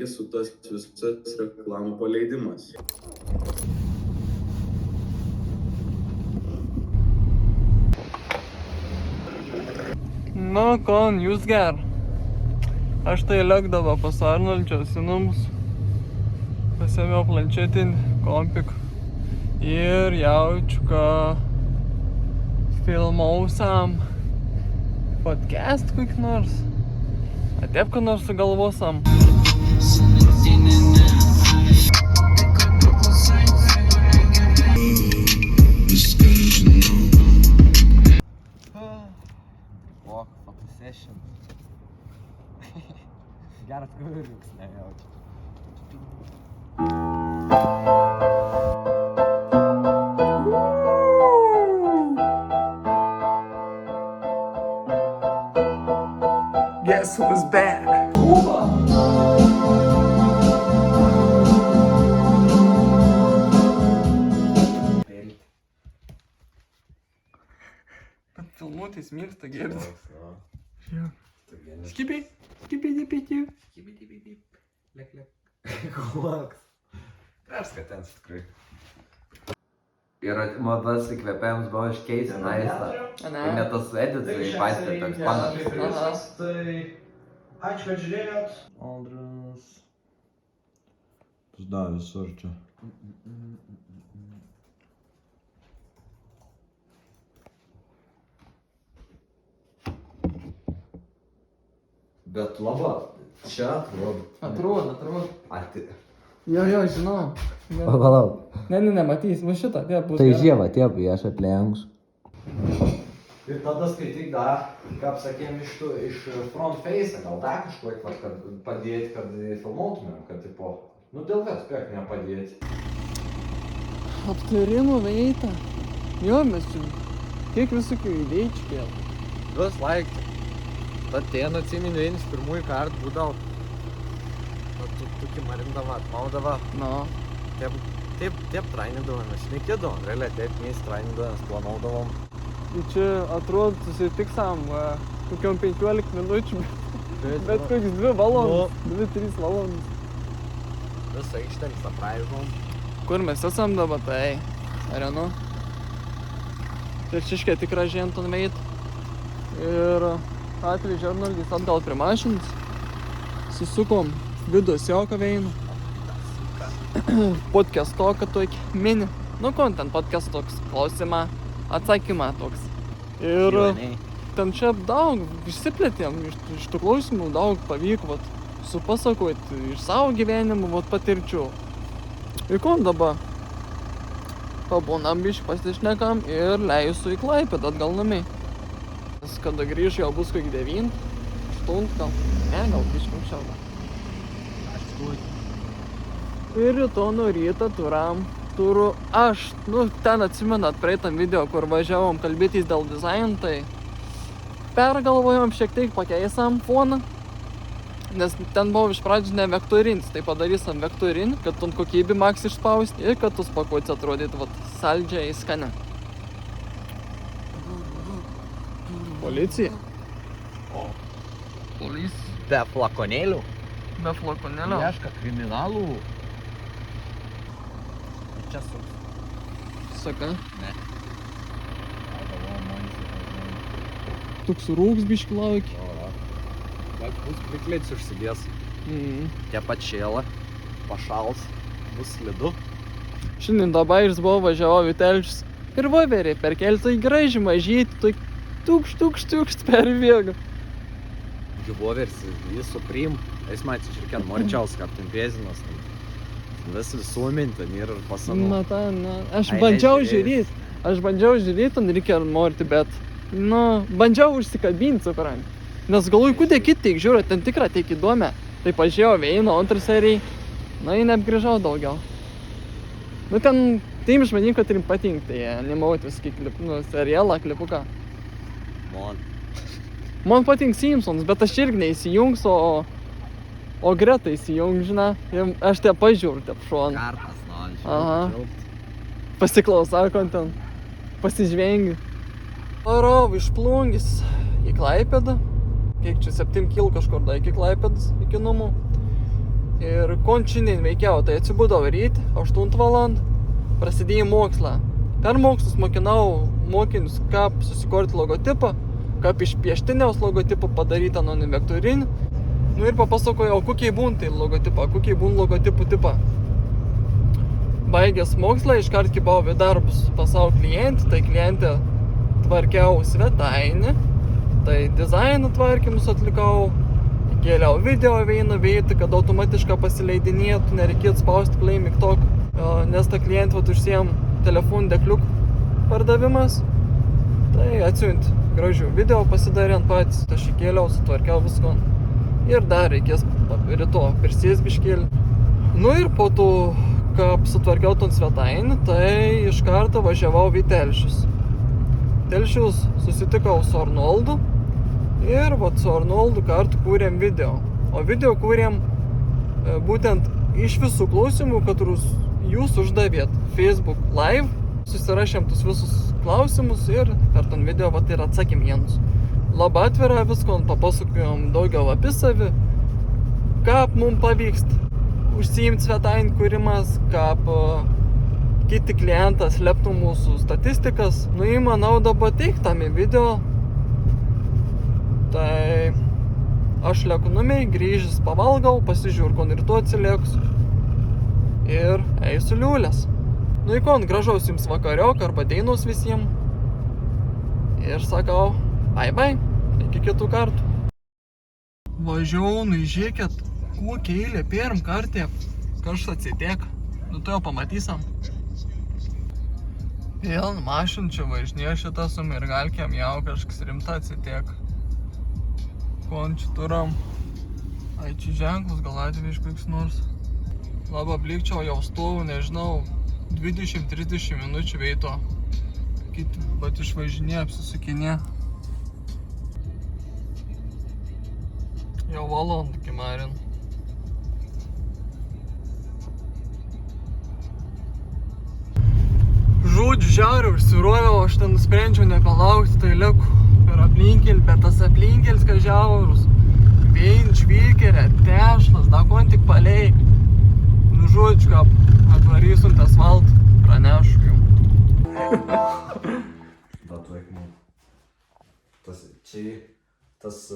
negi su tas visas reklamų paleidimas. Nu, kon, jūs ger. Aš tai lėkdavo pas Arnoldžiaus į namus. Pasėmiau planšetinį kompik. Ir jaučiu, kad filmausam podcast kokį nors. Atėp, ką nors sugalvosam. Walk, fotosession. Geras kūriks, nejaučiu. Guess who's back? Bet filmuotis mėgsta gerti. Skipiai, skipiai, dipiai. Lek. Koks. Kreška ten tikrai. Ir madas įkvėpėjams buvo iškeisti naistą. Ir net tas editoriai paistė toks panašus. Ačiū, kad žiūrėjot. Andras. Pizda visur čia. Bet laba, čia atrodo. Atrodo. Ati. Jo, žinau. Palauk. Ne, matys, va šitą, tie bus. Tai žieva, tie aš atlenks. Ir tada skaityk dar, kaip sakėm, iš front face, gal dar kažkokį, kad padėti, kad filmuotumėm, kad tipo, nu dėl vis, kiek nepadėti. Aptarimų veitą. Jo, mes čia kiek visokių idėjų čia kėl. Duos laikti. Tad ten atsiminiu, vienas pirmųjų kartų būdavo. Tukį marindavo, atmaudavo. No. Taip trainidavom, mes nekėdavom, realiai taip mes trainidavom, planaudavom. Ir čia atrodo susitiksam kokiom 15 minučių, bet kokius 2 valandas, 2-3 valandas. Visą aikštelį sapraizom. Kur mes esam dabar, tai arenu. Perčiškė tikra ženton veit. Ir atvežė Arnoldis atgal prie mašinos. Susukom vidos joko veinu. Podcast toką tokį mini. Nu, kon ten podcast toks, klausimą, atsakymą toks. Ir ten čia daug išsiplėtėm, iš tų klausimų daug pavyko supasakoti iš savo gyvenimo patirčių. Ir kon dabar pabūnam biškį pasišnekam ir leisiu į Klaipėdą atgal namai. Nes kada grįž jau bus kokį 9, 8 gal, gal biškį anksčiau. Ir rytoj nuo ryto turiu aš, ten atsimenat praeitam video, kur važiavom kalbėtis dėl dizaino, tai pergalvojom šiek tiek pakeisam foną, nes ten buvo iš pradžių ne vektorinis, tai padarysim vektorinį, kad ton kokybį maks išspausti ir kad tos pakuotės atrodytų saldžiai skane. Policija. Policija. Be flakonėlių. Be flakonėlio. Ieška kriminalų. Čia Saka. Ne. Toks rūks biškį laukia. Bet bus priklėtis užsidės. Tie pačėlą, pašals, bus slidu. Šiandien Dabairis buvo važiavo Vitelčius ir voverė per keltą į gražį mažytį, tukšt per viegą. Voveris, jis suprim, jis matys išrikiant Morčiaus, kaip ten Pėzinas. Vis visuomenį ten yra ir pasanų. Aš bandžiau žiūrėti, ten reikia morti, bet, bandžiau užsikabinti, suprant. Nes galvoju, kudė kiti žiūrė, ten tikra tiek įdomė. Tai pažiūrėjau vieną, antrą seriją, ir neapgrįžau daugiau. Ten tiem žmonėm, kad ir patinka, tai nemauti viskį serialą, klipuką. Man patinka Simpsons, bet aš irgi neįsijungsiu, o Greta įsijung, žinai, ir aš te pažiūriu, te šon. Kartas, Pasiklausau, kon ten pasižvengiu. Varau iš Plungės į Klaipėdą. Kiek čia 7 kil kažkur da iki Klaipėdos, iki namų. Ir kon šiandien veikiau, tai atsibudau ryt, 8 valandą, prasidėjau mokslą. Per mokslus mokinau mokinius, kaip susikurti logotipą, kaip iš pieštiniaus logotipą padaryti ant vektorinį. Nu ir papasakojau, kokie būn tai logotipą, kokie būn logotipų tipą. Baigęs mokslą, iškart kibau į darbus pas savo klientį, tai klientė tvarkiau svetainę, tai dizaino tvarkymus atlikau, kėliau video vieną vietą, kad automatiškai pasileidinėtų, nereikėtų spausti play mygtuką, nes ta klientė užsiem telefonų dekliukų pardavimas, tai atsiunt gražių video pasidarant patys, aš įkėliau, sutvarkiau visko ir dar reikės ryto prisės biškėlį. Nu ir po to, kaip sutvarkiau ton svetainį, tai iš karto važiavau į Telšius. Telšius susitikau su Arnoldu ir vat su Arnoldu kartu kūrėm video. O video kūrėm būtent iš visų klausimų, kad jūs uždavėt Facebook Live, susirašėm tus visus klausimus ir per ton video vat ir atsakėm jiems. Labai atvira visko, papasakojom daugiau apie savį, kaip mums pavyksta užsiimti svetainį kūrimas, kaip kiti klientas leptų mūsų statistikas. Nu, manau, dabar teiktami video. Tai aš leku numiai, grįžęs pavalgau, pasižiūrėjau, kon ryto atsilieksiu ir eisiu liūlės. Nu, ikon, gražaus jums vakariok arba dainos visiems. Ir sakau, bye, iki kitų kartų. Važiavau, nu žiūrėkit, kokia eilė pirm kartė, kažkas atsitiek. Nu, tai jau pamatysim. Vėl mašin čia važinėjo šitą su mergalkėm, jau kažkas rimta atsitiek. Kon čia turam. Ai, čia ženklus, gal atveju koks nors. Labai blikčiau, jau stovu, nežinau, 20-30 minučių veito. Kiti, bet išvažinė, apsisukinė. Jau valandą kimarin. Žodžiu, žiauriu užsiruoviau, aš ten nusprendžiau nebelaukti, tai liku per aplinkelį, bet tas aplinkelis, kad žiaurus. Vien žvyrkelė, tešlas, da kon tik palei. Nu, žodžiu, kaip atvarysiu ant asfaltą, pranešu jums. Duot vaikimų. Tas